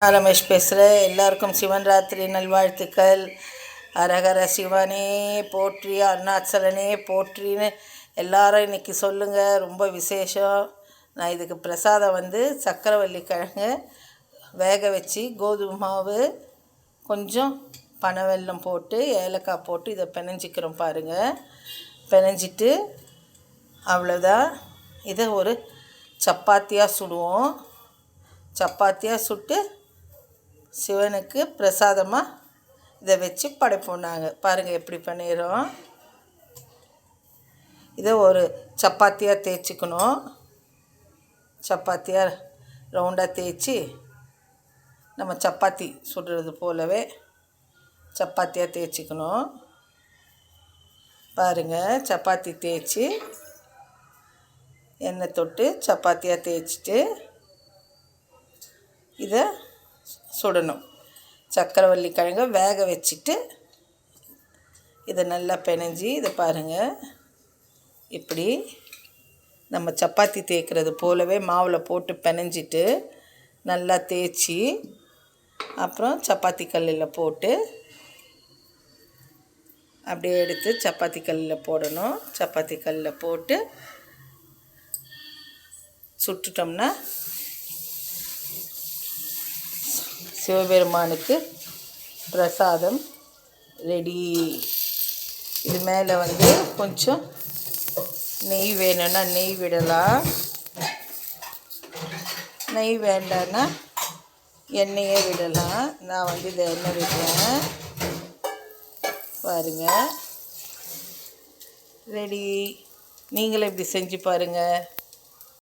ரமேஷ் பேசுகிறேன். எல்லாருக்கும் சிவன் ராத்திரி நல்வாழ்த்துக்கள். அரகர சிவனே போற்றி, அருணாச்சலனே போற்றின்னு எல்லாரும் இன்றைக்கி சொல்லுங்கள். ரொம்ப விசேஷம். நான் இதுக்கு பிரசாதம் சக்கரவள்ளி கிழங்கு வேக வச்சு கோதுமை மாவு கொஞ்சம் பனவெல்லம் போட்டு ஏலக்காய் போட்டு இதை பிணைஞ்சிக்கிறோம் பாருங்கள். பிணைஞ்சிட்டு அவ்வளோதான். இதை ஒரு சப்பாத்தியாக சுடுவோம். சப்பாத்தியாக சுட்டு சிவனுக்கு பிரசாதமாக இதை வச்சு படைப்போம். நாங்கள் பாருங்கள் எப்படி பண்ணிடுறோம். இதை ஒரு சப்பாத்தியாக தேய்ச்சிக்கணும். சப்பாத்தியாக ரவுண்டாக தேய்ச்சி நம்ம சப்பாத்தி சுடுறது போலவே சப்பாத்தியாக தேய்ச்சிக்கணும். பாருங்கள், சப்பாத்தி தேய்ச்சி எண்ணெய் தொட்டு சப்பாத்தியாக தேய்ச்சிட்டு இதை சுடணும். சக்கரவள்ளி கிழங்க வேக வச்சுட்டு இதை நல்லா பிணைஞ்சி இதை பாருங்கள். இப்படி நம்ம சப்பாத்தி தேய்க்கிறது போலவே மாவில் போட்டு பிணைஞ்சிட்டு நல்லா தேய்ச்சி அப்புறம் சப்பாத்தி கல்லில் போட்டு அப்படியே எடுத்து சப்பாத்தி கல்லில் போடணும். சப்பாத்தி கல்லில் போட்டு சுட்டுட்டோம்னா சிவபெருமானுக்கு பிரசாதம் ரெடி. இது மேலே கொஞ்சம் நெய் வேணும்னா நெய் விடலாம். நெய் வேண்டான்னா எண்ணெயே விடலாம். நான் இதை எண்ணெய் விடுறேன். பாருங்கள், ரெடி. நீங்களும் இப்படி செஞ்சு பாருங்கள்.